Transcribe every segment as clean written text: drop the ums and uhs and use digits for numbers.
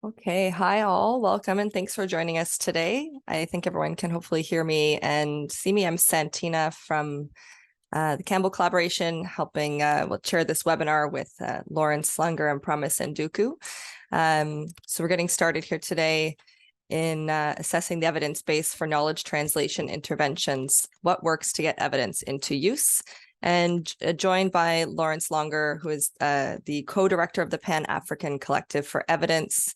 Okay, hi all, welcome and thanks for joining us today. I think everyone can hopefully hear me and see me. I'm Santina from the Campbell collaboration, helping we'll chair this webinar with Laurenz-Langer and Nduku. So we're getting started here today in assessing the evidence base for knowledge translation interventions, what works to get evidence into use. And joined by Laurenz-Langer, who is the co-director of the Pan-African Collective for Evidence.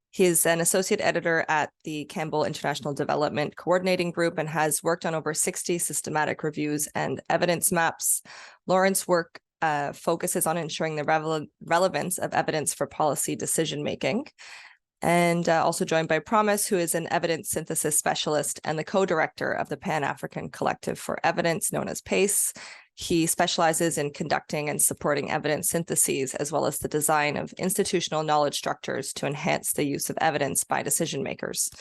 He's an associate editor at the Campbell International Development Coordinating Group and has worked on over 60 systematic reviews and evidence maps. Lauren's work focuses on ensuring the relevance of evidence for policy decision-making. And also joined by Promise, who is an evidence synthesis specialist and the co-director of the Pan-African Collective for Evidence, known as PACE. He specializes in conducting and supporting evidence syntheses, as well as the design of institutional knowledge structures to enhance the use of evidence by decision makers.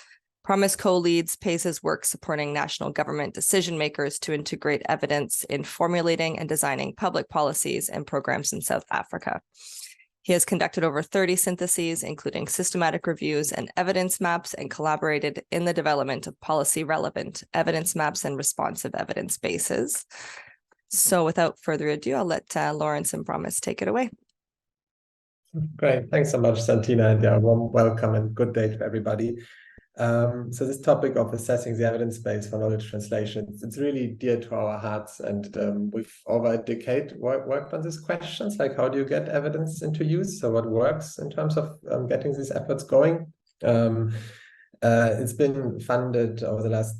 Promise co-leads PACE's work supporting national government decision makers to integrate evidence in formulating and designing public policies and programs in South Africa. He has conducted over 30 syntheses, including systematic reviews and evidence maps, and collaborated in the development of policy-relevant evidence maps and responsive evidence bases. So without further ado, I'll let Laurenz and Promise take it away. Great. Thanks so much, Santina, and warm welcome and good day to everybody. So this topic of assessing the evidence base for knowledge translation, it's really dear to our hearts, and we've over a decade worked on these questions, like how do you get evidence into use? So what works in terms of getting these efforts going? It's been funded over the last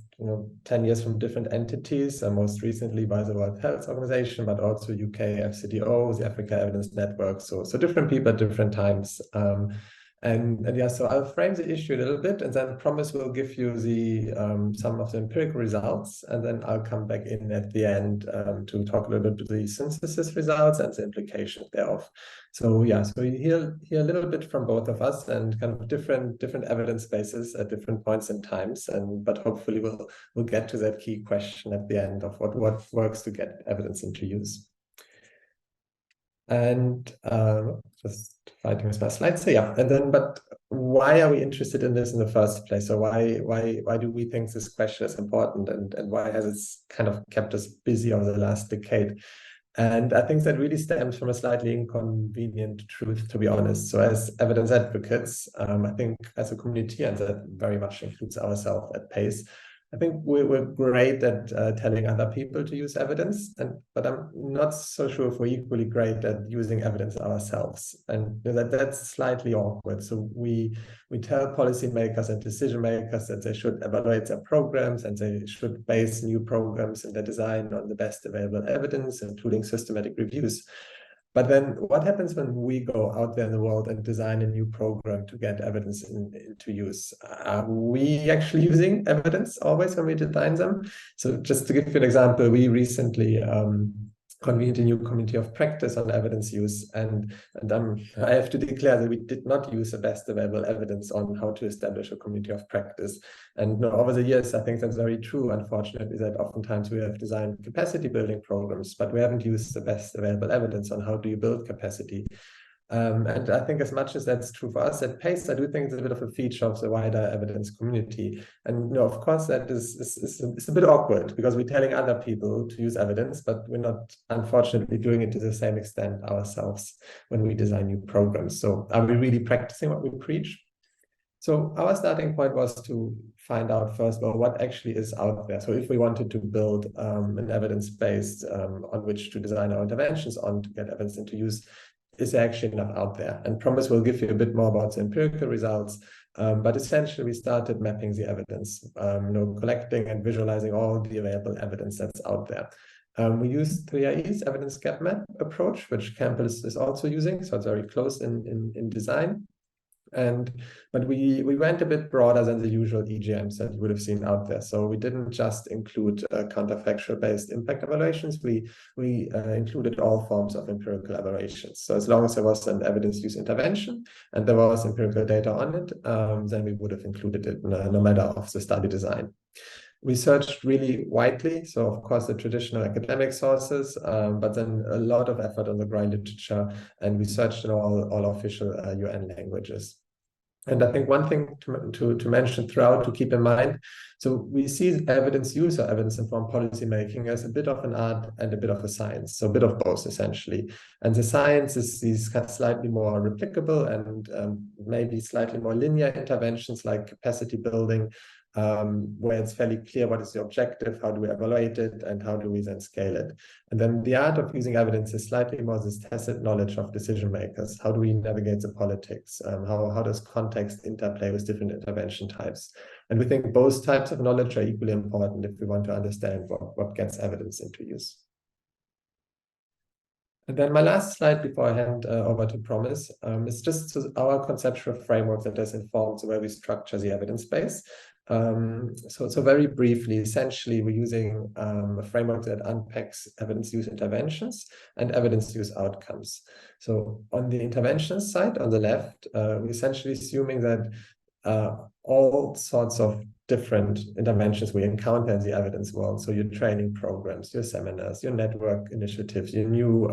10 years from different entities, most recently by the World Health Organization, but also UK FCDO, the Africa Evidence Network. So different people at different times. So I'll frame the issue a little bit, and then Promise will give you the some of the empirical results, and then I'll come back in at the end to talk a little bit to the synthesis results and the implications thereof. So you hear a little bit from both of us, and kind of different evidence bases at different points in times, but hopefully we'll get to that key question at the end of what works to get evidence into use. And just fighting with my slides. So but why are we interested in this in the first place? So why do we think this question is important, and why has it kind of kept us busy over the last decade? And I think that really stems from a slightly inconvenient truth, to be honest. So as evidence advocates, I think as a community, and that very much includes ourselves at PACE, I think we're great at telling other people to use evidence, but I'm not so sure if we're equally great at using evidence ourselves, and that's slightly awkward. So we tell policymakers and decision makers that they should evaluate their programs, and they should base new programs and their design on the best available evidence, including systematic reviews. But then what happens when we go out there in the world and design a new program to get evidence into use? Are we actually using evidence always when we design them? So just to give you an example, we recently convened a new committee of practice on evidence use, and I have to declare that we did not use the best available evidence on how to establish a committee of practice. And over the years, I think that's very true, unfortunately, that oftentimes we have designed capacity building programs, but we haven't used the best available evidence on how do you build capacity. And I think as much as that's true for us at PACE, I do think it's a bit of a feature of the wider evidence community. And of course, that is a bit awkward because we're telling other people to use evidence, but we're not, unfortunately, doing it to the same extent ourselves when we design new programs. So are we really practicing what we preach? So our starting point was to find out first, well, what actually is out there. So if we wanted to build an evidence base on which to design our interventions on to get evidence into use, is there actually enough out there? And Promise will give you a bit more about the empirical results, but essentially we started mapping the evidence, collecting and visualizing all the available evidence that's out there. We used 3IE's evidence gap map approach, which Campbell is also using, so it's very close in design. But we went a bit broader than the usual EGMs that you would have seen out there. So we didn't just include counterfactual based impact evaluations. We included all forms of empirical evaluations. So as long as there was an evidence use intervention and there was empirical data on it, then we would have included it no matter of the study design. We searched really widely, so of course the traditional academic sources, but then a lot of effort on the ground literature, and we searched in all official UN languages. And I think one thing to mention throughout, to keep in mind, so we see evidence use or evidence-informed policymaking as a bit of an art and a bit of a science, so a bit of both essentially. And the science is these slightly more replicable and maybe slightly more linear interventions like capacity building, where it's fairly clear what is the objective, how do we evaluate it, and how do we then scale it. And then the art of using evidence is slightly more this tacit knowledge of decision makers. How do we navigate the politics? How does context interplay with different intervention types? And we think both types of knowledge are equally important if we want to understand what gets evidence into use. And then my last slide before I hand over to Promise is just our conceptual framework that has informed the way we structure the evidence base. So very briefly, essentially, we're using a framework that unpacks evidence use interventions and evidence use outcomes. So on the intervention side, on the left, we're essentially assuming that all sorts of different interventions we encounter in the evidence world. So your training programs, your seminars, your network initiatives, your new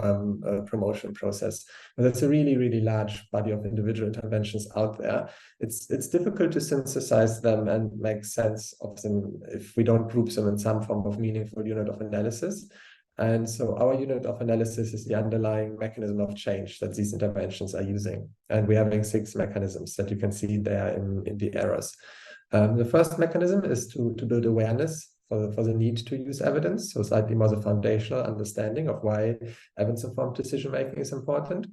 promotion process. And that's a really, really large body of individual interventions out there. It's difficult to synthesize them and make sense of them if we don't group them in some form of meaningful unit of analysis. And so our unit of analysis is the underlying mechanism of change that these interventions are using. And we're having 6 mechanisms that you can see there in the arrows. The first mechanism is to build awareness for the need to use evidence, so slightly more the foundational understanding of why evidence-informed decision-making is important.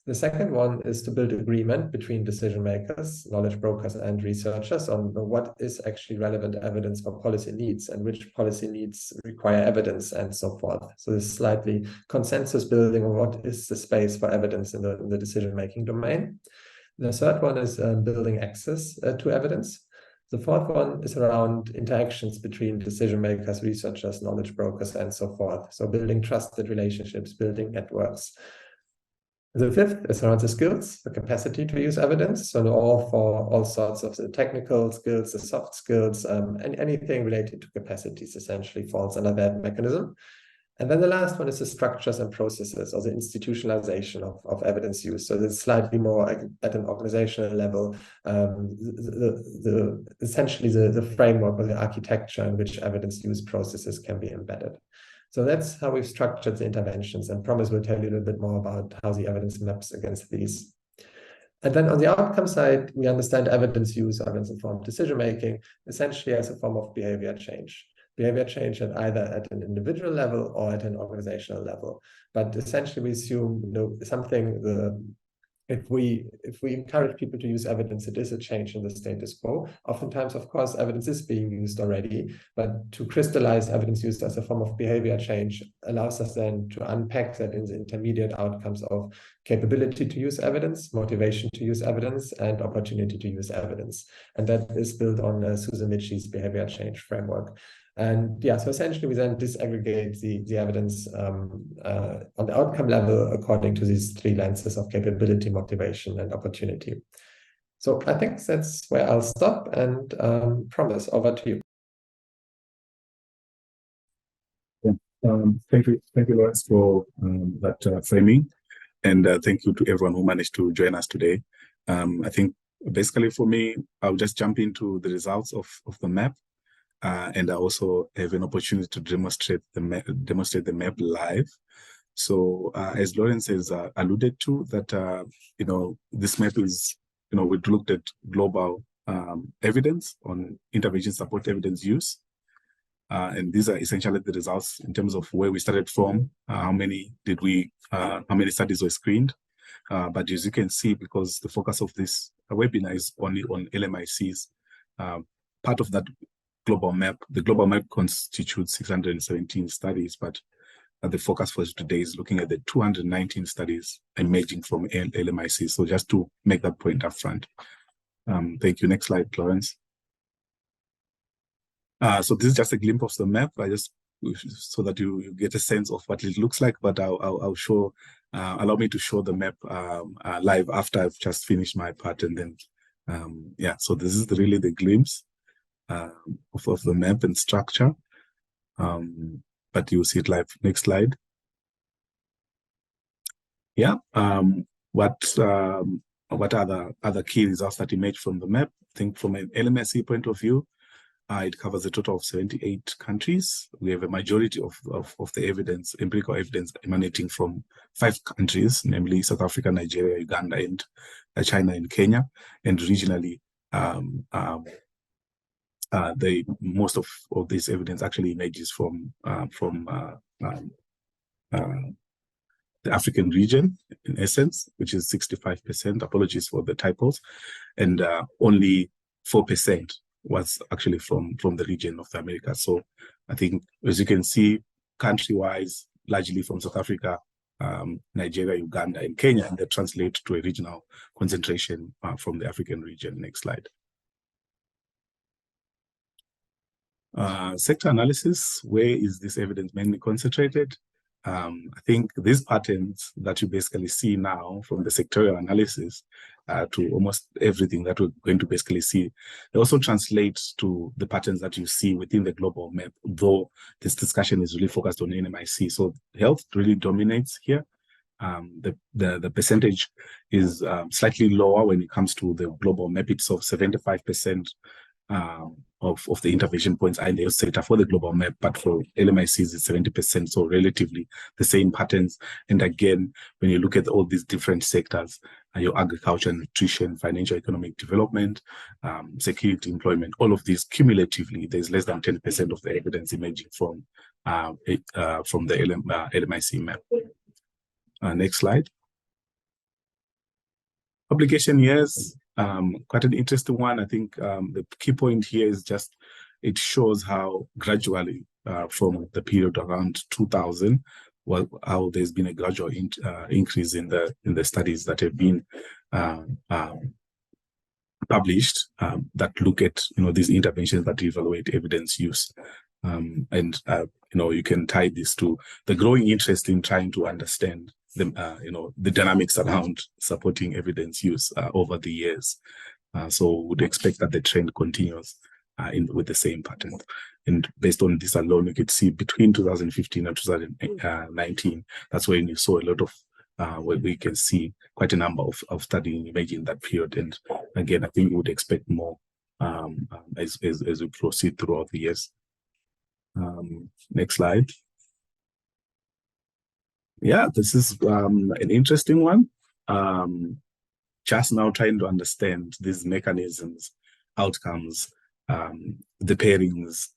The second one is to build agreement between decision makers, knowledge brokers, and researchers on what is actually relevant evidence for policy needs and which policy needs require evidence and so forth. So there's slightly consensus building on what is the space for evidence in the decision-making domain. The third one is building access to evidence. The fourth one is around interactions between decision makers, researchers, knowledge brokers, and so forth. So building trusted relationships, building networks. The fifth is around the skills, the capacity to use evidence. So all sorts of the technical skills, the soft skills, and anything related to capacities essentially falls under that mechanism. And then the last one is the structures and processes, or the institutionalization of evidence use. So it's slightly more at an organizational level, essentially the framework or the architecture in which evidence use processes can be embedded. So that's how we've structured the interventions, and Promise will tell you a little bit more about how the evidence maps against these. And then on the outcome side, we understand evidence use, evidence-informed decision-making, essentially as a form of behavior change. Behavior change at either at an individual level or at an organizational level. But essentially we assume if we encourage people to use evidence, it is a change in the status quo. Oftentimes, of course, evidence is being used already, but to crystallize evidence used as a form of behavior change allows us then to unpack that in the intermediate outcomes of capability to use evidence, motivation to use evidence, and opportunity to use evidence. And that is built on Susan Michie's behavior change framework. And yeah, so essentially we then disaggregate the evidence on the outcome level according to these 3 lenses of capability, motivation, and opportunity. So I think that's where I'll stop, and Promise, over to you. Thank you, Laurenz, for that framing, and thank you to everyone who managed to join us today. I think basically for me, I'll just jump into the results of the map. And I also have an opportunity to demonstrate the map live. So as Laurenz has alluded to, that this map is, we looked at global evidence on intervention support evidence use, and these are essentially the results in terms of where we started from, how many studies were screened. But as you can see, because the focus of this webinar is only on LMICs, part of that global map, the global map constitutes 617 studies, but the focus for today is looking at the 219 studies emerging from LMIC. So just to make that point up front. Thank you. Next slide, Laurenz. So this is just a glimpse of the map. So that you get a sense of what it looks like, but I'll show, allow me to show the map live after I've just finished my part. And then, yeah, so this is really the glimpse of the map and structure, but you'll see it live. Next slide. Yeah, what what are the other key results that emerge from the map? I think from an LMIC point of view, it covers a total of 78 countries. We have a majority of the evidence, empirical evidence, emanating from 5 countries, namely South Africa, Nigeria, Uganda, and China and Kenya. And regionally, most of this evidence actually emerges from the African region, in essence, which is 65%. Apologies for the typos, and only 4% was actually from the region of the Americas. So I think, as you can see, country-wise, largely from South Africa, Nigeria, Uganda, and Kenya, and they translate to a regional concentration from the African region. Next slide. Sector analysis, where is this evidence mainly concentrated? I think these patterns that you basically see now from the sectorial analysis to almost everything that we're going to basically see, they also translate to the patterns that you see within the global map, though this discussion is really focused on LMIC. So health really dominates here. The percentage is slightly lower when it comes to the global map itself. 75% of the intervention points are in the health sector for the global map, but for LMICs it's 70%, so relatively the same patterns. And again, when you look at all these different sectors, your agriculture, nutrition, financial, economic development, security, employment, all of these cumulatively, there's less than 10% of the evidence emerging from the LMIC map. Next slide. Publication years, quite an interesting one. I think the key point here is just it shows how gradually from the period around 2000, how there's been a gradual increase in the studies that have been published that look at these interventions that evaluate evidence use. You can tie this to the growing interest in trying to understand the dynamics around supporting evidence use over the years. So would expect that the trend continues with the same pattern. And based on this alone, you could see between 2015 and 2019, that's when you saw a lot of where we can see quite a number of studying emerging in that period. And again, I think we would expect more as we proceed throughout the years. Next slide. Yeah, this is an interesting one. Just now trying to understand these mechanisms, outcomes, the pairings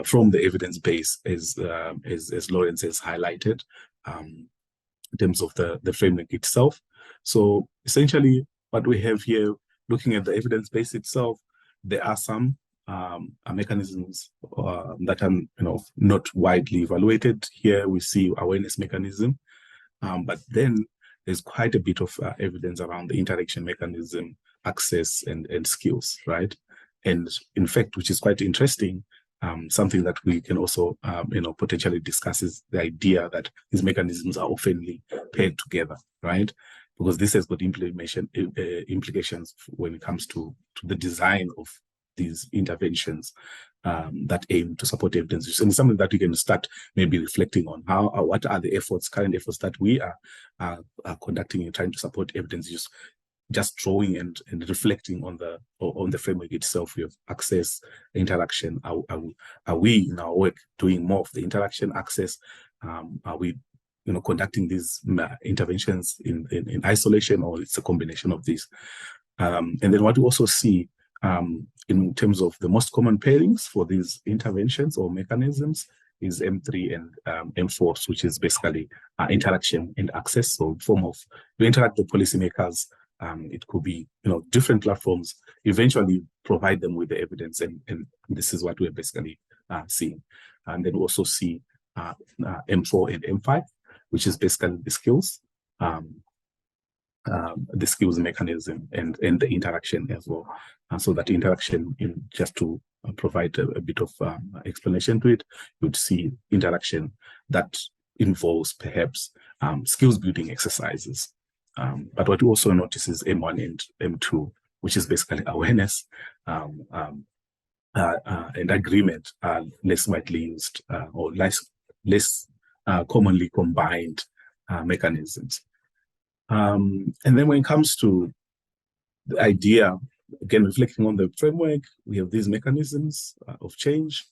from the evidence base, as Laurenz has highlighted, in terms of the framework itself. So essentially, what we have here, looking at the evidence base itself, there are some mechanisms that are not widely evaluated. Here we see awareness mechanism, but then there's quite a bit of evidence around the interaction mechanism, access, and skills, right? And in fact, which is quite interesting, something that we can also potentially discuss is the idea that these mechanisms are often paired together, right? Because this has got implications when it comes to the design of these interventions that aim to support evidence use. And it's something that we can start maybe reflecting on what are the current efforts that we are conducting in trying to support evidence use, just drawing and reflecting on the framework itself. We have access, interaction. Are we in our work doing more of the interaction, access? Are we conducting these interventions in isolation, or it's a combination of these? And then what we also see in terms of the most common pairings for these interventions or mechanisms is M3 and M4, which is basically interaction and access. So form of you interact with policymakers. It could be different platforms, eventually provide them with the evidence, and this is what we're basically seeing. And then we also see M4 and M5, which is basically the skills mechanism and the interaction as well. So that interaction, just to provide a bit of explanation to it, you'd see interaction that involves perhaps skills building exercises. But what you also notice is M1 and M2, which is basically awareness and agreement are less widely used or less commonly combined mechanisms. And then when it comes to the idea, again, reflecting on the framework, we have these mechanisms of change.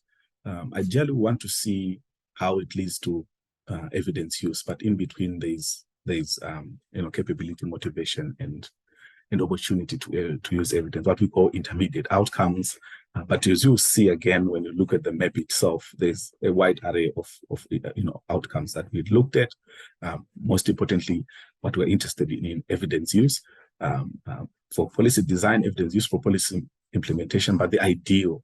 Ideally, we want to see how it leads to evidence use, but in between there's capability, motivation, and opportunity to use evidence, what we call intermediate outcomes. But as you see again, when you look at the map itself, there's a wide array of outcomes that we've looked at. Most importantly, what we're interested in evidence use for policy design, evidence use for policy implementation. But the ideal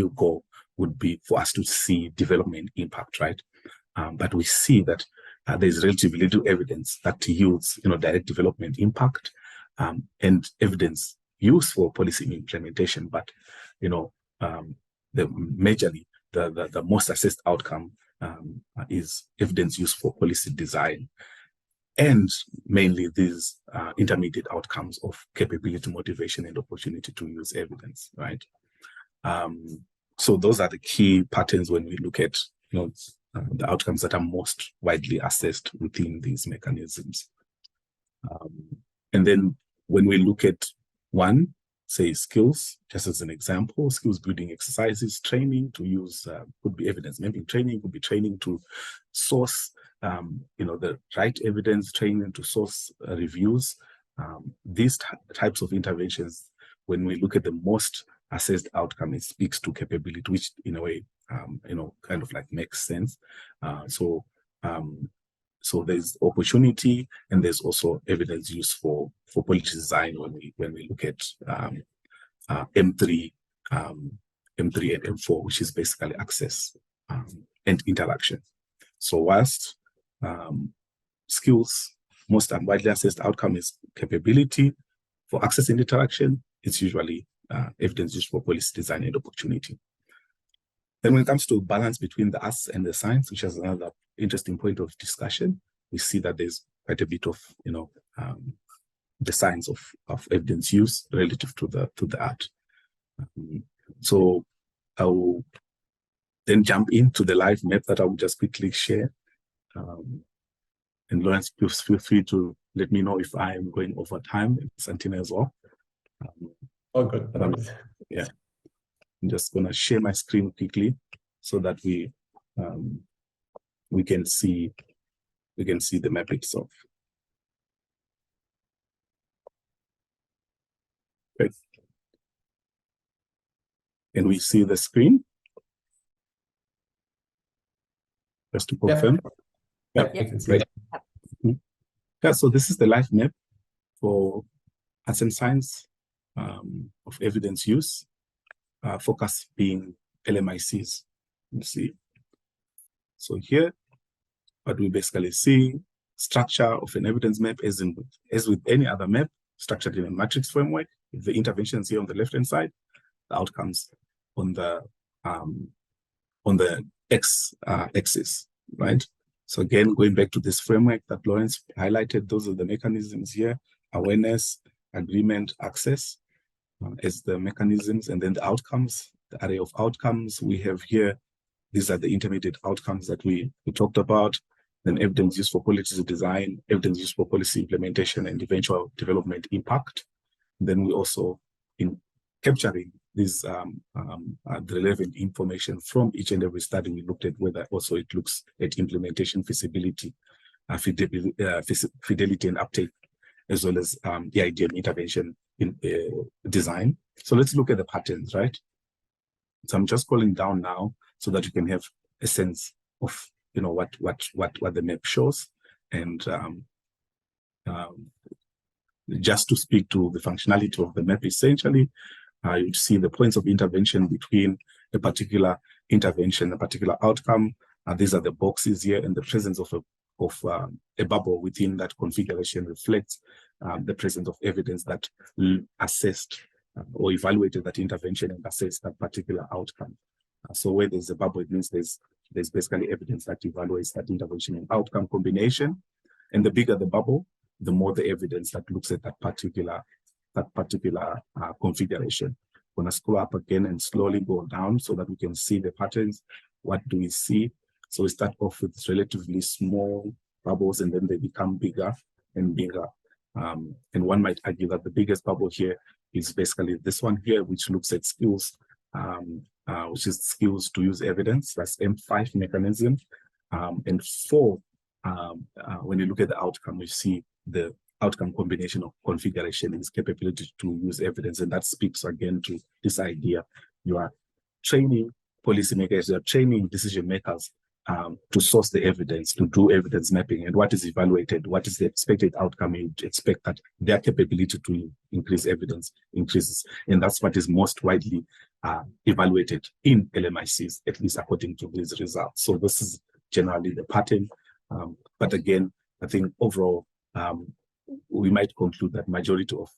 goal would be for us to see development impact, right? But we see that there's relatively little evidence that yields direct development impact and evidence use for policy implementation. But majorly the most assessed outcome is evidence use for policy design, and mainly these intermediate outcomes of capability, motivation, and opportunity to use evidence, right? So those are the key patterns when we look at the outcomes that are most widely assessed within these mechanisms. And then when we look at one, say skills, just as an example, skills building exercises, training to use, could be evidence mapping training, could be training to source, the right evidence, training to source reviews. These types of interventions, when we look at the most assessed outcome, it speaks to capability, which in a way, kind of like makes sense. So there's opportunity, and there's also evidence use for policy design when we look at M3 and M4, which is basically access and interaction. So whilst skills, most widely assessed outcome is capability, for access and interaction, it's usually evidence used for policy design and opportunity. Then when it comes to balance between the arts and the science, which is another interesting point of discussion, we see that there's quite a bit of the science of evidence use relative to the art. So I will then jump into the live map that I will just quickly share. And Laurenz, please feel free to let me know if I am going over time, and Santina as well. Oh, good. Yeah. I'm just going to share my screen quickly so that we can see the map itself. Great. Can we see the screen? Just to confirm. Yeah, you can see it. Yeah, so this is the live map for arts and science of evidence use. Focus being LMICs. You see. So here, what we basically see, structure of an evidence map as with any other map, structured in a matrix framework, with the interventions here on the left-hand side, the outcomes on the x-axis, right? So again, going back to this framework that Laurenz highlighted, those are the mechanisms here: awareness, agreement, access, as the mechanisms, and then the outcomes, the array of outcomes we have here. These are the intermediate outcomes that we talked about. Then evidence used for policy design, evidence used for policy implementation, and eventual development impact. Then we also, in capturing these the relevant information from each and every study, we looked at whether also it looks at implementation feasibility, fidelity and uptake, as well as the idea of intervention in design. So let's look at the patterns, right? So I'm just scrolling down now so that you can have a sense of what the map shows, and just to speak to the functionality of the map, essentially, you see the points of intervention between a particular intervention, a particular outcome. These are the boxes here, and the presence of a bubble within that configuration reflects the presence of evidence that assessed or evaluated that intervention and assessed that particular outcome. So where there's a bubble, it means there's basically evidence that evaluates that intervention and outcome combination. And the bigger the bubble, the more the evidence that looks at that particular configuration. I'm going to scroll up again and slowly go down so that we can see the patterns. What do we see? So we start off with relatively small bubbles, and then they become bigger and bigger. And one might argue that the biggest bubble here is basically this one here, which looks at skills, which is skills to use evidence. That's M5 mechanism. And 4, when you look at the outcome, you see the outcome combination of configuration is capability to use evidence. And that speaks again to this idea. You are training policymakers, you are training decision makers to source the evidence, to do evidence mapping, and what is evaluated, what is the expected outcome. You expect that their capability to increase evidence increases. And that's what is most widely evaluated in LMICs, at least according to these results. So this is generally the pattern. But again, I think overall, we might conclude that majority of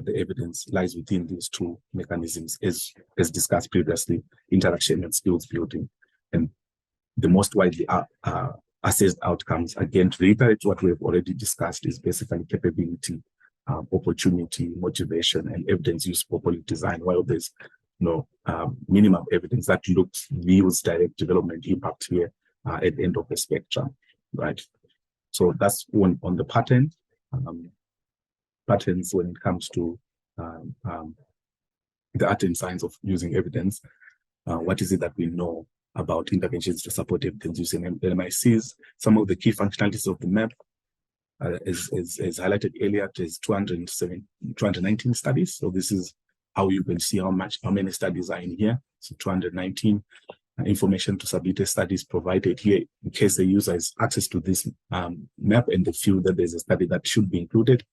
the evidence lies within these 2 mechanisms, as discussed previously, interaction and skills building. And the most widely assessed outcomes, again, to reiterate what we've already discussed, is basically capability, opportunity, motivation, and evidence use for policy design, while there's minimum evidence that views direct development impact here at the end of the spectrum, right? So that's one on the pattern. Patterns when it comes to the art and science of using evidence. What is it that we know about interventions to support evidence using LMICs? Some of the key functionalities of the map, as highlighted earlier, is 219 studies. So this is how you can see how many studies are in here. So 219 information to submit a study is provided here in case the user has access to this map and they feel that there's a study that should be included.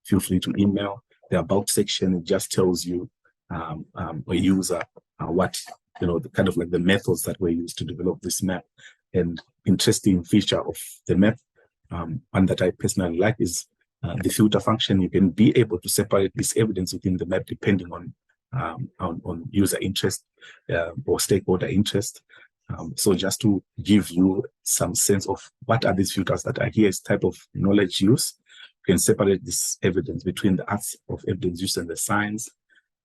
Feel free to email. The about section, it just tells you a user what, the kind of like the methods that were used to develop this map. And interesting feature of the map, one that I personally like, is the filter function. You can be able to separate this evidence within the map depending on user interest or stakeholder interest. So just to give you some sense of what are these filters that are here as type of knowledge use, you can separate this evidence between the arts of evidence use and the science.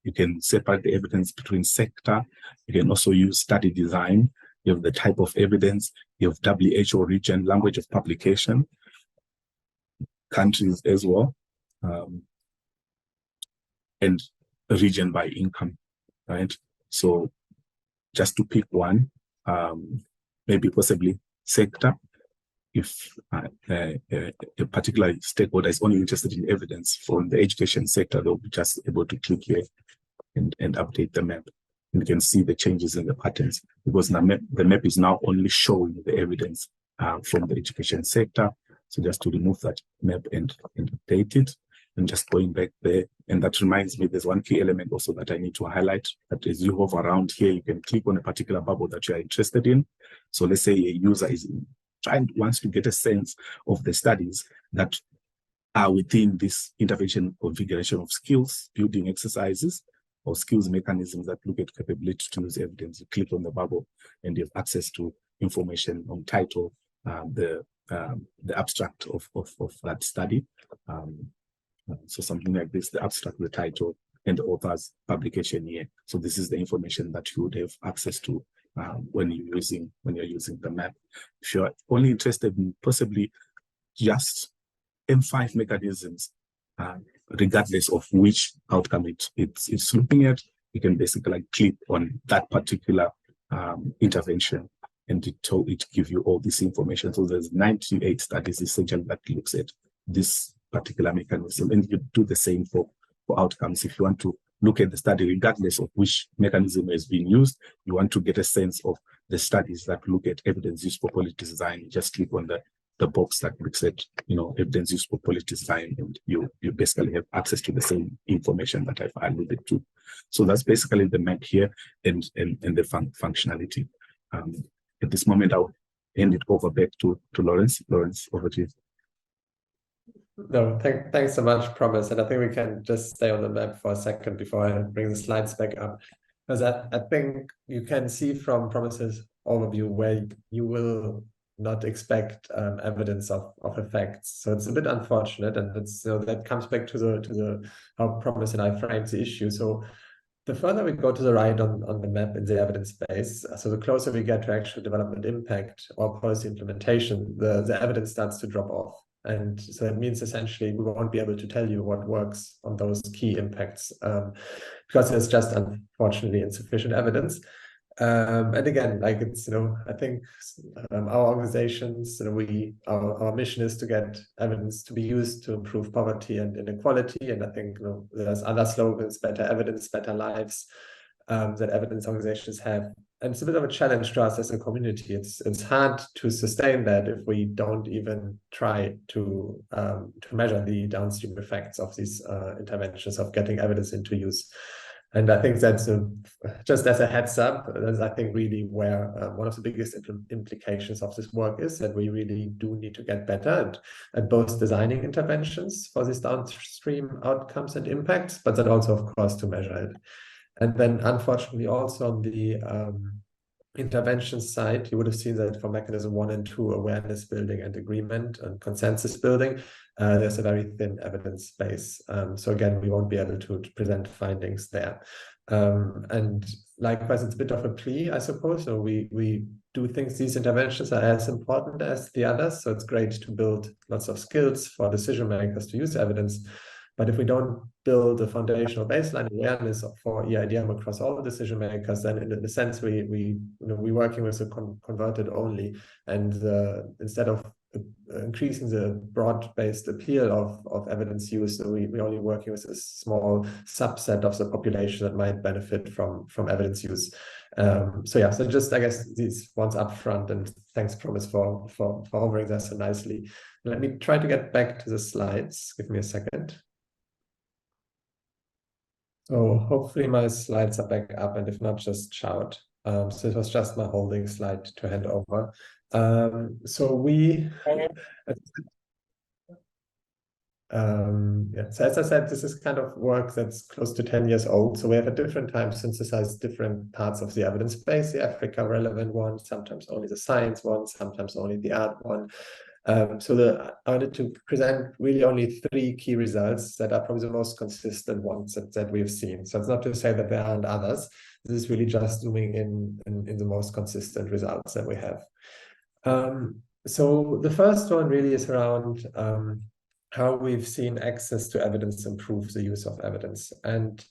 You can separate the evidence between sector. You can also use study design. You have the type of evidence. You have WHO region, language of publication, countries as well, and region by income, right? So just to pick one, maybe possibly sector. If a particular stakeholder is only interested in evidence from the education sector, they'll be just able to click here and update the map. And you can see the changes in the patterns, because the map is now only showing the evidence from the education sector. So just to remove that map and update it, and just going back there. And that reminds me, there's one key element also that I need to highlight, that as you hover around here, you can click on a particular bubble that you are interested in. So let's say a user wants to get a sense of the studies that are within this intervention configuration of skills building exercises or skills mechanisms that look at capability to use evidence. You click on the bubble and you have access to information on title, the abstract of that study. So something like this, the abstract, the title, and the author's publication year. So this is the information that you would have access to when you're using the map. If you're only interested in possibly just M5 mechanisms, regardless of which outcome it's looking at, you can basically click on that particular intervention, and it give you all this information. So there's 98 studies essentially that looks at this particular mechanism, and you do the same for outcomes. If you want to look at the study, regardless of which mechanism is being used, you want to get a sense of the studies that look at evidence used for policy design, you just click on the box that looks at evidence used for policy design, and you basically have access to the same information that I've alluded to. So that's basically the map here and the functionality. At this moment, I'll hand it over back to Laurenz. Laurenz, over to you. No, thanks so much, Promise. And I think we can just stay on the map for a second before I bring the slides back up. Because I think you can see from Promise's overview where you will not expect evidence of effects. So it's a bit unfortunate, and it's that comes back to the how Promise and I framed the issue. So the further we go to the right on the map in the evidence space, so the closer we get to actual development impact or policy implementation, the evidence starts to drop off. And so it means essentially we won't be able to tell you what works on those key impacts because there's just unfortunately insufficient evidence. And again, like it's, I think our organizations, our mission is to get evidence to be used to improve poverty and inequality. And I think, there's other slogans, better evidence, better lives, that evidence organizations have. And it's a bit of a challenge to us as a community. It's hard to sustain that if we don't even try to measure the downstream effects of these interventions of getting evidence into use. And I think that's just as a heads up, that's I think really where one of the biggest implications of this work is, that we really do need to get better at both designing interventions for these downstream outcomes and impacts, but then also, of course, to measure it. And then, unfortunately, also on the intervention side, you would have seen that for mechanism 1 and 2, awareness building and agreement and consensus building, there's a very thin evidence base. So again, we won't be able to present findings there. And likewise, it's a bit of a plea, I suppose. So we do think these interventions are as important as the others. So it's great to build lots of skills for decision makers to use evidence. But if we don't build a foundational baseline awareness for EIDM across all the decision makers, then in a sense we're working with a converted only, and instead of increasing the broad-based appeal of evidence use, we're only working with a small subset of the population that might benefit from evidence use. So just I guess these ones up front, and thanks, Promise, for hovering that so nicely. Let me try to get back to the slides. Give me a second. So hopefully my slides are back up, and if not, just shout. So it was just my holding slide to hand over. So as I said, this is kind of work that's close to 10 years old. So we have at different times synthesized different parts of the evidence base, the Africa relevant one, sometimes only the science one, sometimes only the art one. So I wanted to present really only 3 key results that are probably the most consistent ones that we've seen. So it's not to say that there aren't others. This is really just zooming in the most consistent results that we have. So the first one really is around how we've seen access to evidence improve the use of evidence. And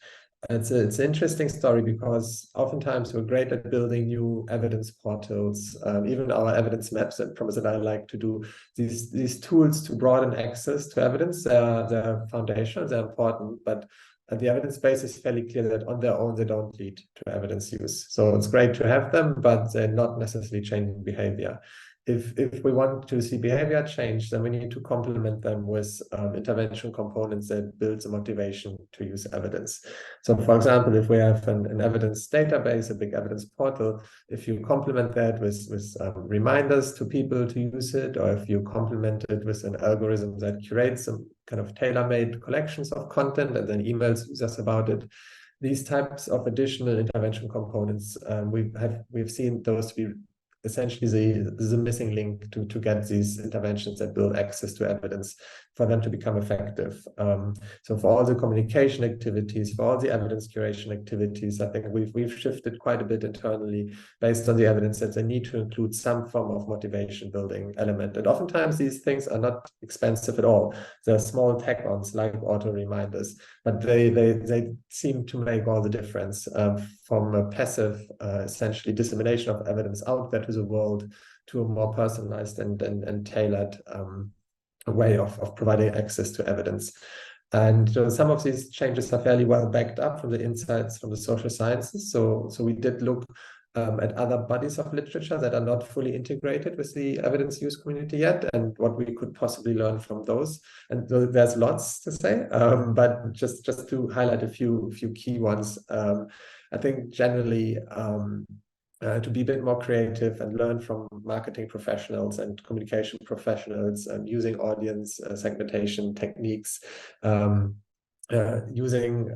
it's an interesting story because oftentimes we're great at building new evidence portals, even our evidence maps that Promise and I like to do, these tools to broaden access to evidence. They're foundational, they're important, but the evidence base is fairly clear that on their own, they don't lead to evidence use. So it's great to have them, but they're not necessarily changing behavior. If we want to see behavior change, then we need to complement them with intervention components that build the motivation to use evidence. So for example, if we have an evidence database, a big evidence portal, if you complement that with reminders to people to use it, or if you complement it with an algorithm that curates some kind of tailor-made collections of content and then emails users about it, these types of additional intervention components, we've seen those to be essentially the missing link to get these interventions that build access to evidence for them to become effective. So for all the communication activities, for all the evidence curation activities, I think we've shifted quite a bit internally based on the evidence that they need to include some form of motivation building element. And oftentimes these things are not expensive at all. They're small tech-ons like auto reminders, but they seem to make all the difference from a passive, essentially dissemination of evidence out there to the world to a more personalized and tailored way of providing access to evidence. And some of these changes are fairly well backed up from the insights from the social sciences. So we did look at other bodies of literature that are not fully integrated with the evidence use community yet, and what we could possibly learn from those. And there's lots to say, but just to highlight a few key ones. I think generally to be a bit more creative and learn from marketing professionals and communication professionals, using audience segmentation techniques, using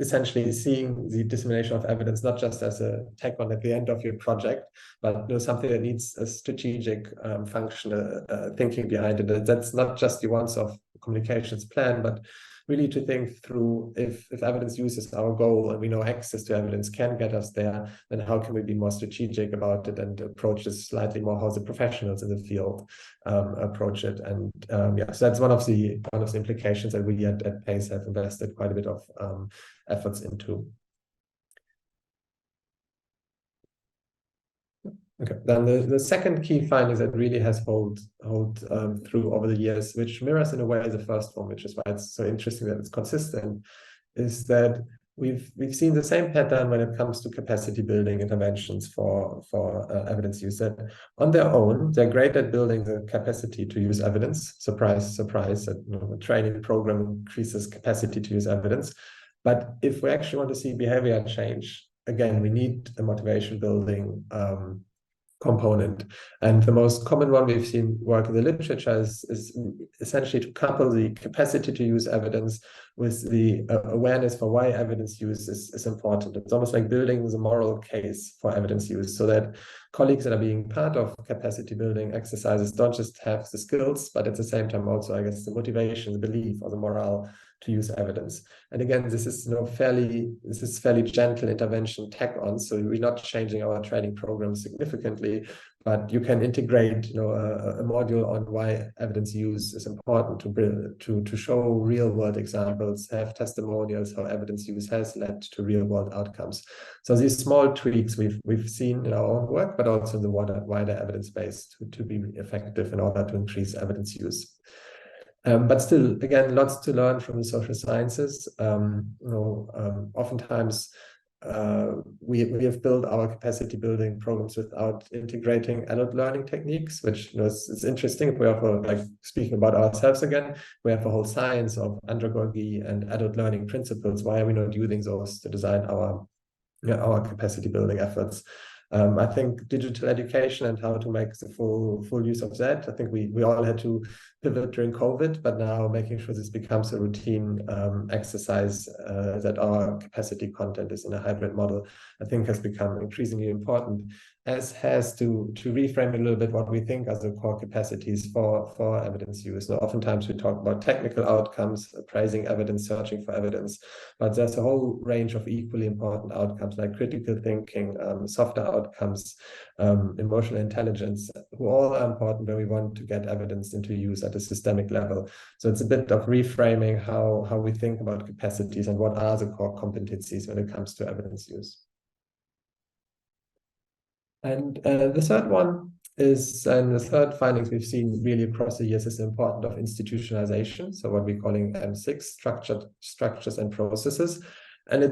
essentially seeing the dissemination of evidence not just as a tech on at the end of your project, but something that needs a strategic functional thinking behind it. That's not just the once-off communications plan, but really to think through if evidence use is our goal and we know access to evidence can get us there, then how can we be more strategic about it and approach this slightly more how the professionals in the field approach it. And yeah, so that's one of the implications that we at PACE have invested quite a bit of efforts into. Okay, then the second key finding that really has held through over the years, which mirrors in a way the first one, which is why it's so interesting that it's consistent, is that we've seen the same pattern when it comes to capacity building interventions for evidence use. That on their own, they're great at building the capacity to use evidence. Surprise, surprise! That a training program increases capacity to use evidence. But if we actually want to see behavior change, again, we need a motivation building component. And the most common one we've seen work in the literature is essentially to couple the capacity to use evidence with the awareness for why evidence use is important. It's almost like building the moral case for evidence use, so that colleagues that are being part of capacity building exercises don't just have the skills, but at the same time also, I guess, the motivation, the belief, or the morale to use evidence. And again, this is fairly gentle intervention tack on. So we're not changing our training program significantly, but you can integrate a module on why evidence use is important to show real world examples, have testimonials how evidence use has led to real world outcomes. So these small tweaks we've seen in our own work, but also in the wider evidence base to be effective in order to increase evidence use. But still, again, lots to learn from the social sciences. Oftentimes we have built our capacity building programs without integrating adult learning techniques, which it's interesting. We have like speaking about ourselves again, we have a whole science of andragogy and adult learning principles. Why are we not using those to design our capacity building efforts? I think digital education and how to make the full use of that. I think we all had to pivot during COVID, but now making sure this becomes a routine exercise that our capacity content is in a hybrid model, I think has become increasingly important, as has to reframe a little bit what we think are the core capacities for evidence use. Now, oftentimes we talk about technical outcomes, appraising evidence, searching for evidence, but there's a whole range of equally important outcomes like critical thinking, softer outcomes, emotional intelligence, who all are important when we want to get evidence into use at a systemic level. So it's a bit of reframing how we think about capacities and what are the core competencies when it comes to evidence use. And the third one is, and the third findings we've seen really across the years is the importance of institutionalization. So what we're calling M6, structures and processes. And I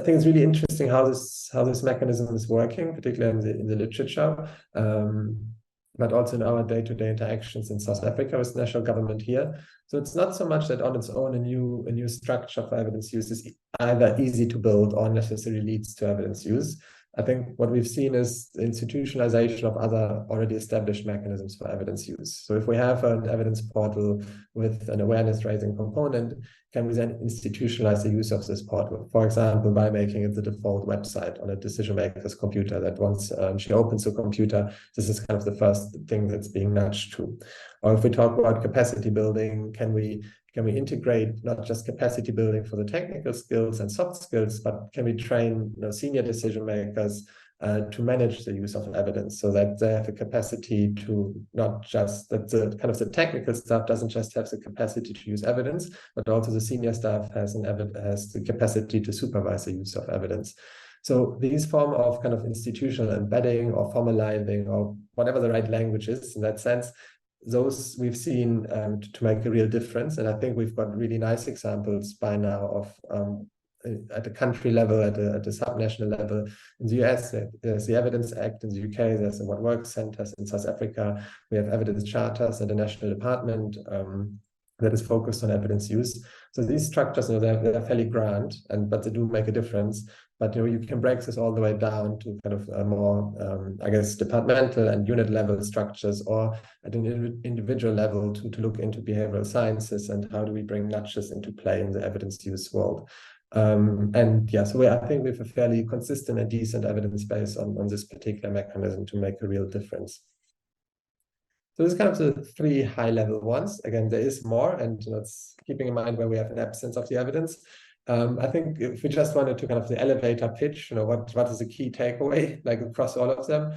think it's really interesting how this mechanism is working, particularly in the literature, but also in our day-to-day interactions in South Africa with the national government here. So it's not so much that on its own a new structure for evidence use is either easy to build or necessarily leads to evidence use. I think what we've seen is the institutionalization of other already established mechanisms for evidence use. So if we have an evidence portal with an awareness raising component, can we then institutionalize the use of this portal? For example, by making it the default website on a decision maker's computer, that once she opens the computer, this is kind of the first thing that's being nudged to. Or if we talk about capacity building, can we integrate not just capacity building for the technical skills and soft skills, but can we train senior decision makers to manage the use of evidence so that they have the capacity to not just that the kind of the technical staff doesn't just have the capacity to use evidence, but also the senior staff has the capacity to supervise the use of evidence. So these form of kind of institutional embedding or formalizing or whatever the right language is in that sense, those we've seen to make a real difference. And I think we've got really nice examples by now of at the country level, at the subnational level. In the US, there's the Evidence Act. In the UK, there's the What Works centers. In South Africa, we have evidence charters at the national department that is focused on evidence use. So these structures, they're fairly grand, but they do make a difference. But you can break this all the way down to kind of a more, I guess, departmental and unit level structures, or at an individual level to look into behavioral sciences and how do we bring nudges into play in the evidence use world. And yeah, so I think we have a fairly consistent and decent evidence base on this particular mechanism to make a real difference. So this is kind of the three high-level ones. Again, there is more, and it's keeping in mind where we have an absence of the evidence. I think if we just wanted to kind of the elevator pitch, what is the key takeaway, like across all of them?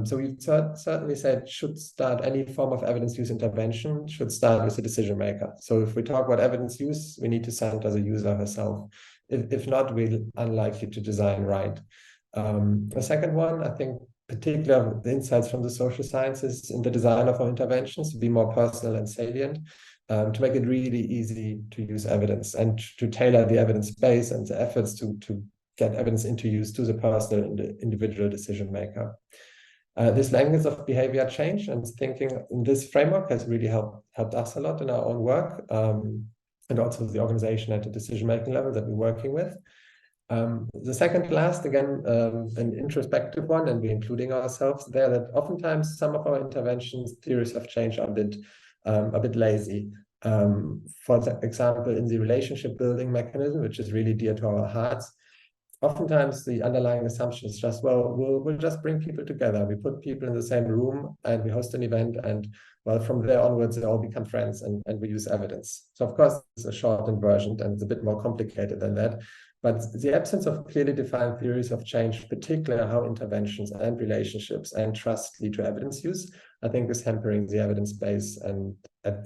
So we certainly said should start any form of evidence use intervention should start with the decision maker. So if we talk about evidence use, we need to center the user herself. If not, we're unlikely to design right. The second one, I think, particularly the insights from the social sciences in the design of our interventions to be more personal and salient, to make it really easy to use evidence and to tailor the evidence base and the efforts to get evidence into use to the personal and the individual decision maker. This language of behavior change and thinking in this framework has really helped us a lot in our own work, and also the organization at the decision-making level that we're working with. The second last, again, an introspective one, and we're including ourselves there, that oftentimes some of our interventions, theories of change are a bit lazy. For example, in the relationship building mechanism, which is really dear to our hearts, oftentimes the underlying assumption is just, well, we'll just bring people together. We put people in the same room and we host an event, and well, from there onwards, they all become friends and we use evidence. So of course, it's a shortened version and it's a bit more complicated than that. But the absence of clearly defined theories of change, particularly how interventions and relationships and trust lead to evidence use, I think is hampering the evidence base and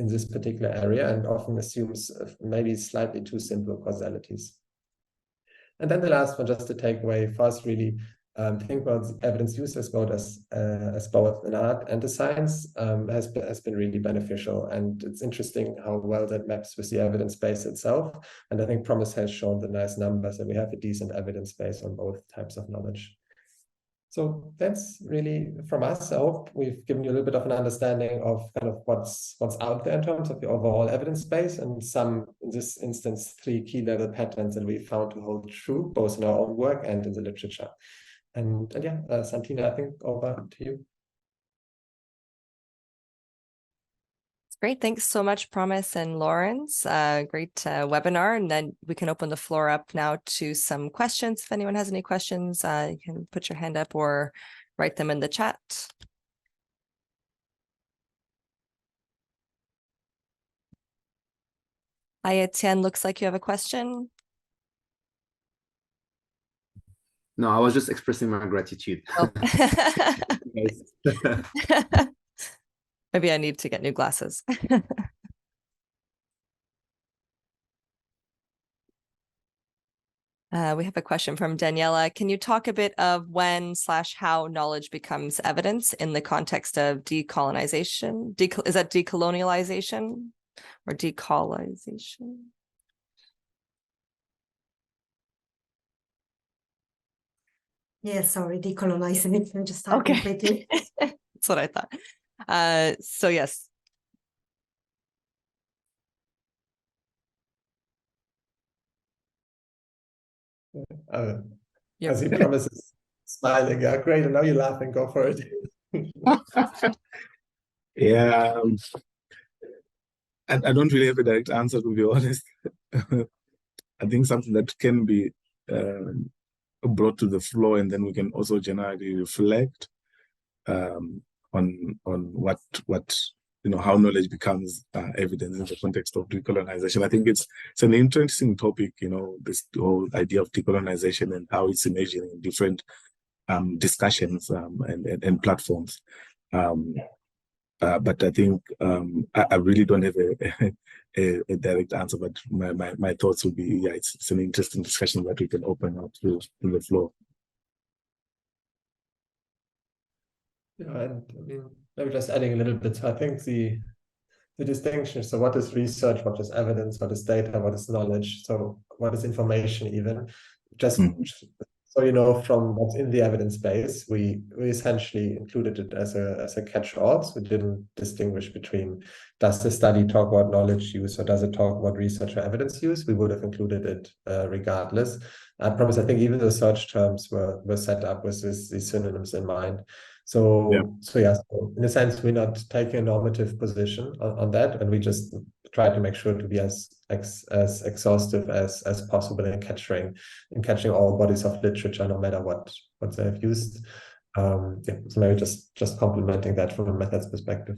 in this particular area, and often assumes maybe slightly too simple causalities. And then the last one, just to take away first, really think about evidence use as both an art and a science, has been really beneficial. And it's interesting how well that maps with the evidence base itself. And I think Promise has shown the nice numbers that we have a decent evidence base on both types of knowledge. So that's really from us. I hope we've given you a little bit of an understanding of kind of what's out there in terms of the overall evidence base, and some, in this instance, 3 key level patterns that we found to hold true, both in our own work and in the literature. And yeah, Santina, I think over to you. Great. Thanks so much, Promise and Laurenz. Great webinar. And then we can open the floor up now to some questions. If anyone has any questions, you can put your hand up or write them in the chat. Hi, Etienne. Looks like you have a question. No, I was just expressing my gratitude. Oh. Maybe I need to get new glasses. We have a question from Daniela. Can you talk a bit of when/how knowledge becomes evidence in the context of decolonization? Is that decolonialization or decolonization? Yeah, sorry, decolonization. Just talking quickly. That's what I thought. So yes. As he promises, smiling. Yeah, great. And now you're laughing. Go for it. Yeah, I don't really have a direct answer, to be honest. I think something that can be brought to the floor, and then we can also generally reflect on what how knowledge becomes evidence in the context of decolonization. I think it's an interesting topic, this whole idea of decolonization and how it's emerging in different discussions and platforms. But I think I really don't have a direct answer, but my thoughts would be, yeah, it's an interesting discussion that we can open up to the floor. Yeah, and I mean, maybe just adding a little bit. So I think the distinction, so what is research, what is evidence, what is data, what is knowledge, so what is information even, just so from what's in the evidence base, we essentially included it as a catch-all. So we didn't distinguish between, does the study talk about knowledge use or does it talk about research or evidence use? We would have included it regardless. I promise, I think even the search terms were set up with these synonyms in mind. So in a sense, we're not taking a normative position on that, and we just try to make sure to be as exhaustive as possible in catching all bodies of literature, no matter what they have used. Yeah, so maybe just complementing that from a methods perspective.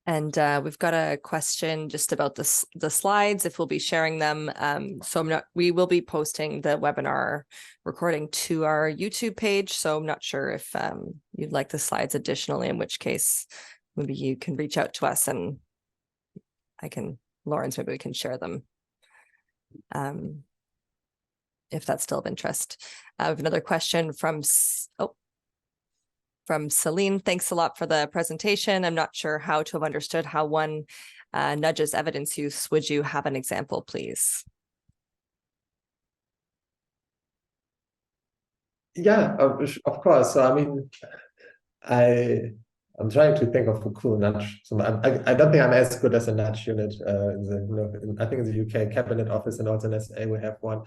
And we've got a question just about the slides, if we'll be sharing them. So we will be posting the webinar recording to our YouTube page. So I'm not sure if you'd like the slides additionally, in which case maybe you can reach out to us and Laurenz, maybe we can share them if that's still of interest. I have another question from Celine. Thanks a lot for the presentation. I'm not sure how to have understood how one nudges evidence use. Would you have an example, please? Yeah, of course. So I mean, I'm trying to think of a cool nudge. So I don't think I'm as good as a nudge unit. I think in the UK Cabinet Office and also in SA we have one.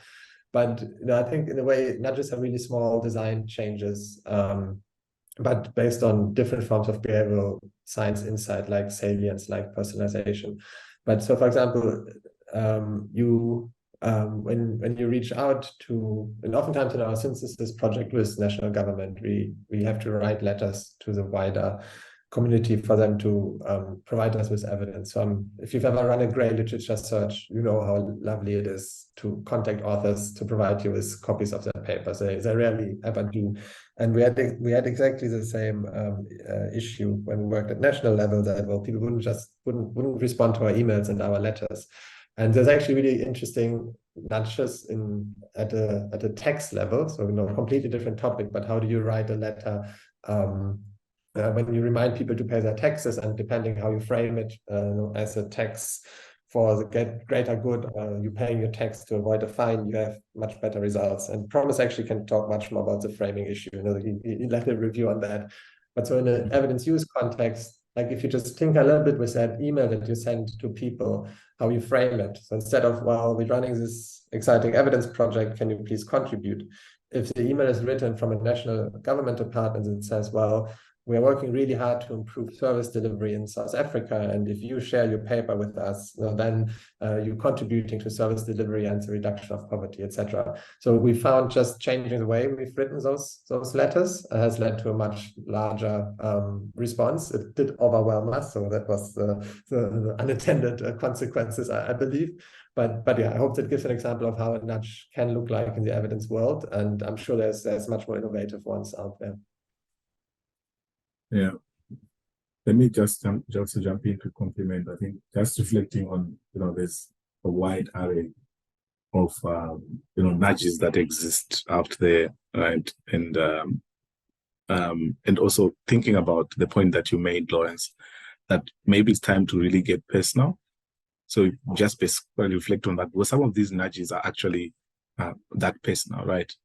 But I think in a way nudges are really small design changes, but based on different forms of behavioral science insight, like salience, like personalization. But so, for example, when you reach out to, and oftentimes in our synthesis project with national government, we have to write letters to the wider community for them to provide us with evidence. So if you've ever run a grey literature search, you know how lovely it is to contact authors to provide you with copies of their papers. They rarely ever do. And we had exactly the same issue when we worked at national level, that people wouldn't respond to our emails and our letters. And there's actually really interesting nudges at a text level. So completely different topic, but how do you write a letter when you remind people to pay their taxes, and depending how you frame it as a tax for the greater good, you paying your tax to avoid a fine, you have much better results. And Promise actually can talk much more about the framing issue. He left a review on that. But so in an evidence use context, like if you just think a little bit with that email that you send to people, how you frame it. So instead of, well, we're running this exciting evidence project, can you please contribute? If the email is written from a national government department that says, well, we're working really hard to improve service delivery in South Africa, and if you share your paper with us, then you're contributing to service delivery and the reduction of poverty, etc. So we found just changing the way we've written those letters has led to a much larger response. It did overwhelm us, so that was the unintended consequences, I believe. But yeah, I hope that gives an example of how a nudge can look like in the evidence world, and I'm sure there's much more innovative ones out there. Yeah, let me just jump in to compliment. I think just reflecting on, there's a wide array of nudges that exist out there, right? And also thinking about the point that you made, Laurenz, that maybe it's time to really get personal. So just basically reflect on that, because some of these nudges are actually that personal, right?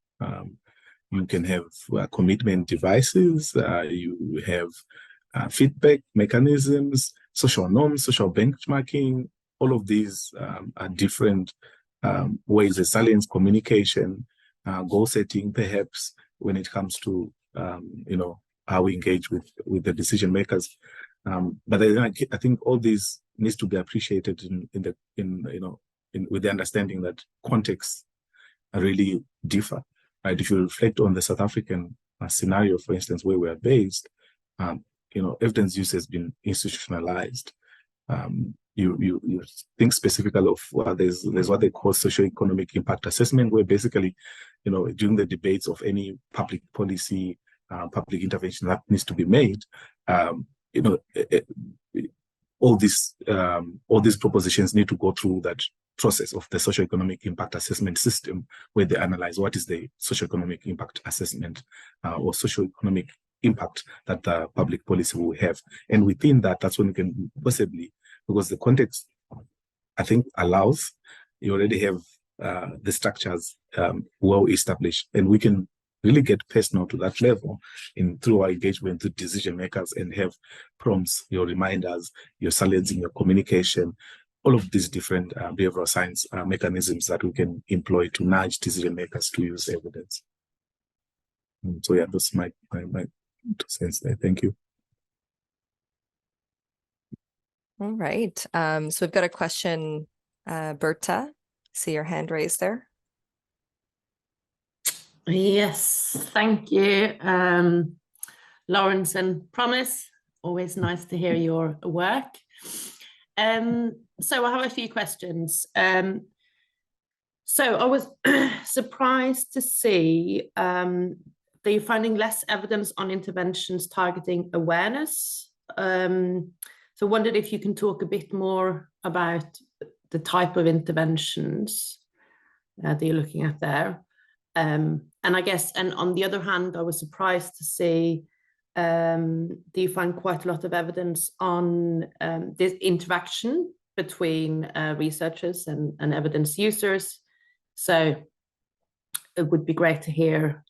You can have commitment devices, you have feedback mechanisms, social norms, social benchmarking. All of these are different ways of salience communication, goal setting, perhaps, when it comes to how we engage with the decision makers. But I think all these needs to be appreciated with the understanding that contexts really differ. Right? If you reflect on the South African scenario, for instance, where we are based, evidence use has been institutionalized. You think specifically of there's what they call socio-economic impact assessment, where basically, during the debates of any public policy, public intervention that needs to be made, all these propositions need to go through that process of the socio-economic impact assessment system, where they analyze what is the socio-economic impact assessment or socio-economic impact that the public policy will have. And within that, that's when you can possibly, because the context, I think, allows, you already have the structures well established, and we can really get personal to that level through our engagement with decision makers and have prompts, your reminders, your silencing, your communication, all of these different behavioral science mechanisms that we can employ to nudge decision makers to use evidence. So yeah, that's my 2 cents there. Thank you. All right. So we've got a question, Berta. see your hand raised there. Yes, thank you. Laurenz and Promise, always nice to hear your work. So I have a few questions. So I was surprised to see that you're finding less evidence on interventions targeting awareness. So I wondered if you can talk a bit more about the type of interventions that you're looking at there. And I guess, and on the other hand, I was surprised to see do you find quite a lot of evidence on this interaction between researchers and evidence users? So it would be great to hear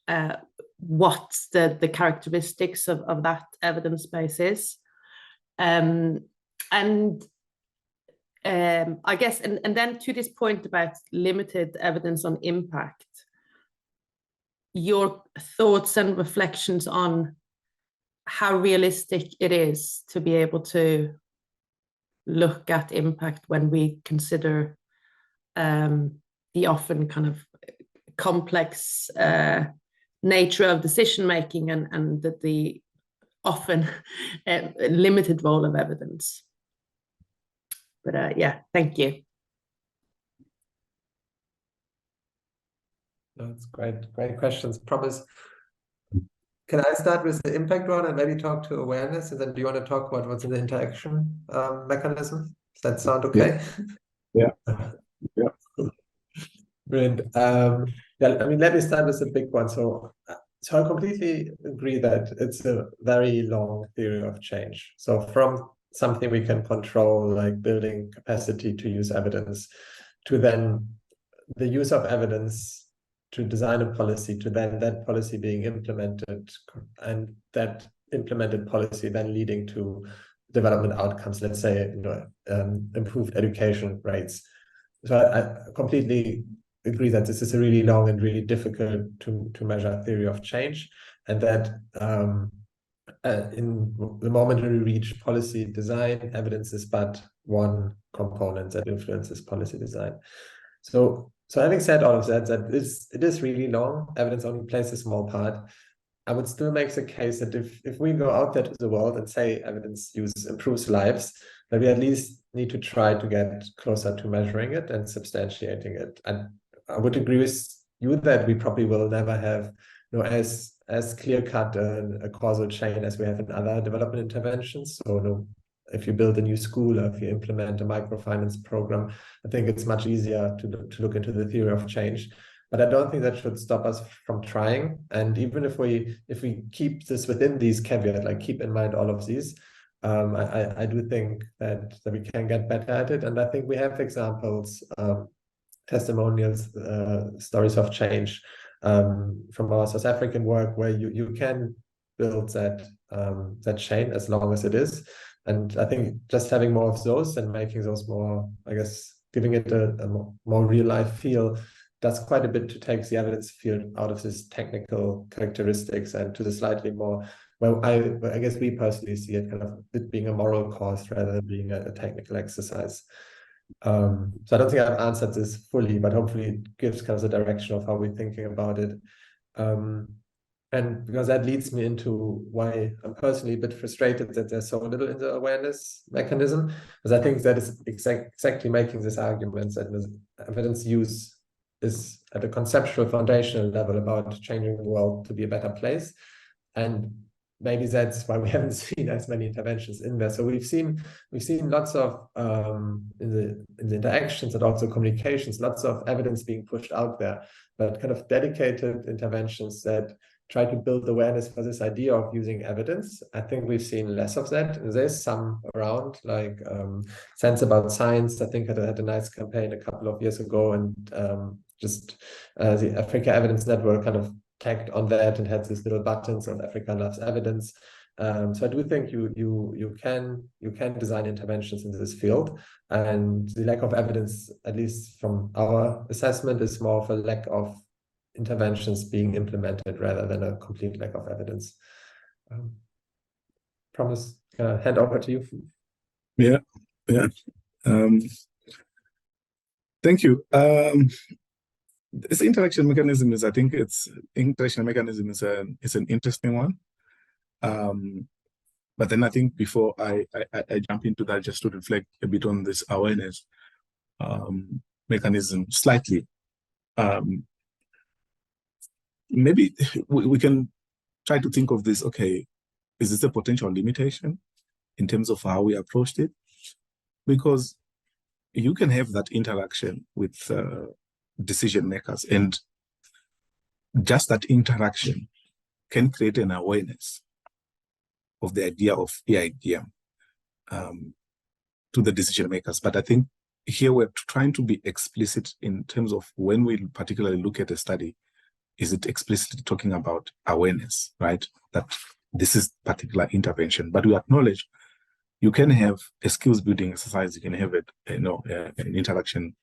what the characteristics of that evidence base is. I guess, and then to this point about limited evidence on impact, your thoughts and reflections on how realistic it is to be able to look at impact when we consider the often kind of complex nature of decision making and the often limited role of evidence. But yeah, thank you. That's great. Great questions. Promise. Can I start with the impact one and maybe talk to awareness? And then do you want to talk about what's in the interaction mechanism? Does that sound okay? Yeah. Yeah. Brilliant. Yeah, I mean, let me start with the big one. So I completely agree that it's a very long theory of change. So from something we can control, like building capacity to use evidence, to then the use of evidence to design a policy, to then that policy being implemented, and that implemented policy then leading to development outcomes, let's say, improved education rates. So I completely agree that this is a really long and really difficult to measure theory of change, and that in the moment we reach policy design, evidence is but one component that influences policy design. So having said all of that, it is really long. Evidence only plays a small part. I would still make the case that if we go out there to the world and say evidence use improves lives, that we at least need to try to get closer to measuring it and substantiating it. And I would agree with you that we probably will never have as clear-cut a causal chain as we have in other development interventions. So if you build a new school or if you implement a microfinance program, I think it's much easier to look into the theory of change. But I don't think that should stop us from trying. And even if we keep this within these caveats, like keep in mind all of these, I do think that we can get better at it. And I think we have examples, testimonials, stories of change from our South African work where you can build that chain as long as it is. And I think just having more of those and making those more, I guess, giving it a more real life feel does quite a bit to take the evidence field out of this technical characteristics and to the slightly more, well, I guess we personally see it kind of it being a moral cause rather than being a technical exercise. So I don't think I've answered this fully, but hopefully it gives kind of the direction of how we're thinking about it. And because that leads me into why I'm personally a bit frustrated that there's so little in the awareness mechanism, because I think that is exactly making this argument that evidence use is at a conceptual foundational level about changing the world to be a better place. And maybe that's why we haven't seen as many interventions in there. So we've seen lots of in the interactions and also communications, lots of evidence being pushed out there, but kind of dedicated interventions that try to build awareness for this idea of using evidence. I think we've seen less of that. There's some around, like Sense About Science. I think had a nice campaign a couple of years ago, and the Africa Evidence Network kind of tagged on that and had these little buttons on Africa Loves Evidence. So I do think you can design interventions in this field, and the lack of evidence, at least from our assessment, is more of a lack of interventions being implemented rather than a complete lack of evidence. Promise, hand over to you. Yeah. Thank you. This interaction mechanism is, I think interaction mechanism is an interesting one. But then I think before I jump into that, just to reflect a bit on this awareness mechanism slightly. Maybe we can try to think of this, okay, is this a potential limitation in terms of how we approached it? Because you can have that interaction with decision makers, and just that interaction can create an awareness of the idea of EIDM to the decision makers. But I think here we're trying to be explicit in terms of when we particularly look at a study, is it explicitly talking about awareness, right? That this is particular intervention, but we acknowledge you can have a skills building exercise, you can have it, an interaction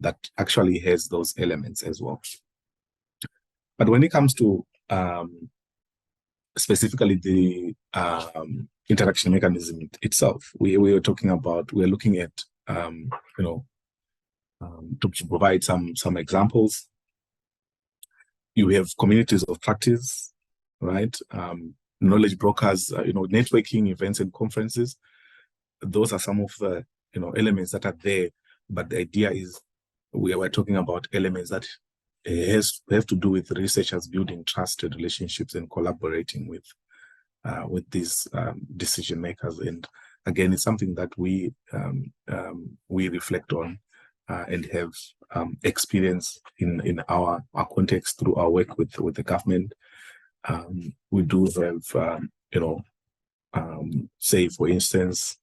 that actually has those elements as well. But when it comes to specifically the interaction mechanism itself, we're looking at, to provide some examples. You have communities of practice, right? Knowledge brokers, networking events and conferences. Those are some of the elements that are there, but the idea is we're talking about elements that have to do with researchers building trusted relationships and collaborating with these decision makers. And again, it's something that we reflect on and have experience in our context through our work with the government. We do have, say for instance,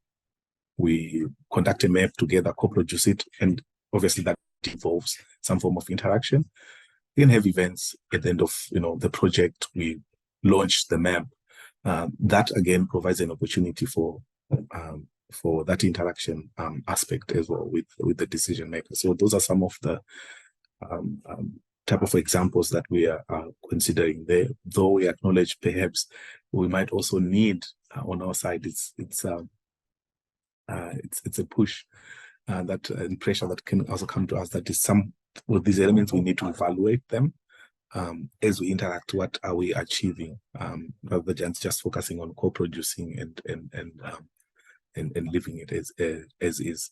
we conduct a map together, co-produce it, and obviously that involves some form of interaction. We can have events at the end of the project. We launch the map. That again provides an opportunity for that interaction aspect as well with the decision makers. So those are some of the type of examples that we are considering there. Though we acknowledge perhaps we might also need on our side, it's a push that and pressure that can also come to us, that is some of these elements we need to evaluate them as we interact. What are we achieving, rather than just focusing on co-producing and leaving it as is.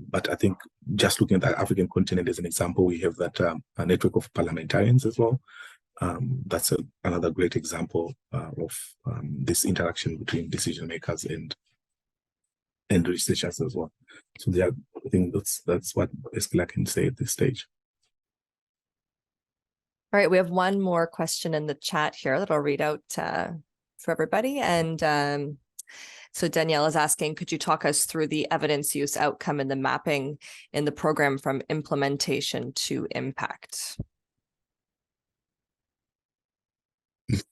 But I think just looking at the African continent as an example, we have that a network of parliamentarians as well. That's another great example of this interaction between decision makers and researchers as well. So I think that's what basically I can say at this stage. All right, we have one more question in the chat here that I'll read out for everybody. And so Danielle is asking, could you talk us through the evidence use outcome and the mapping in the program from implementation to impact?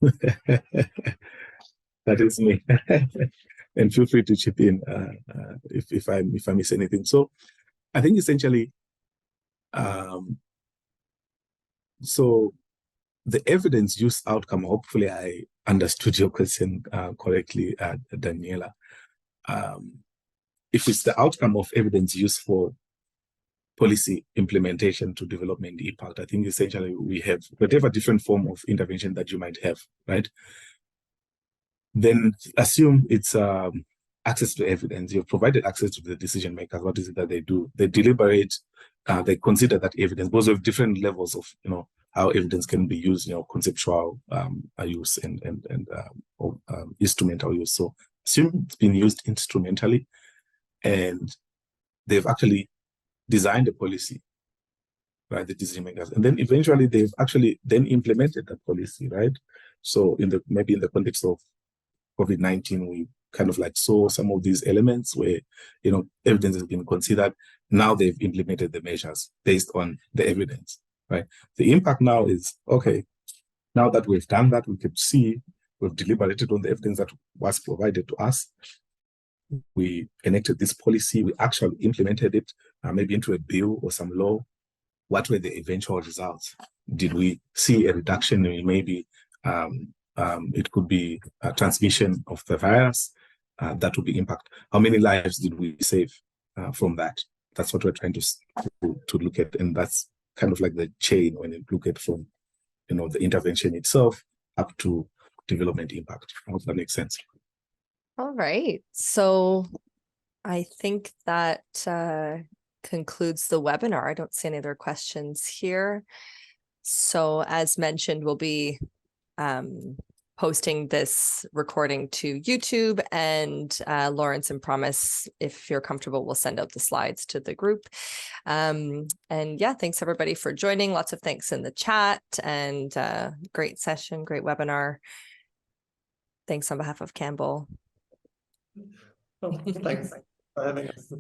That is me. And feel free to chip in if I miss anything. So I think essentially, so the evidence use outcome, hopefully I understood your question correctly, Daniela. If it's the outcome of evidence use for policy implementation to development impact, I think essentially we have whatever different form of intervention that you might have, right? Then assume it's access to evidence. You've provided access to the decision makers. What is it that they do? They deliberate, they consider that evidence, because of different levels of, how evidence can be used, conceptual use and instrumental use. So assume it's been used instrumentally and they've actually designed a policy, right, the decision makers, and then eventually they've actually then implemented that policy, right? So maybe in the context of COVID-19, we kind of like saw some of these elements where, evidence has been considered. Now they've implemented the measures based on the evidence, right? The impact now is, okay, now that we've done that, we could see we've deliberated on the evidence that was provided to us. We enacted this policy, we actually implemented it, maybe into a bill or some law. What were the eventual results? Did we see a reduction in maybe it could be a transmission of the virus? That would be impact. How many lives did we save from that? that's what we're trying to look at, and that's kind of like the chain when you look at from the intervention itself up to development impact. I hope that makes sense. All right. So I think that concludes the webinar. I don't see any other questions here. So as mentioned, we'll be posting this recording to YouTube, and Laurenz and Promise, if you're comfortable, we'll send out the slides to the group. And yeah, thanks everybody for joining. Lots of thanks in the chat, and great session, great webinar. Thanks on behalf of Campbell. Thanks for having us.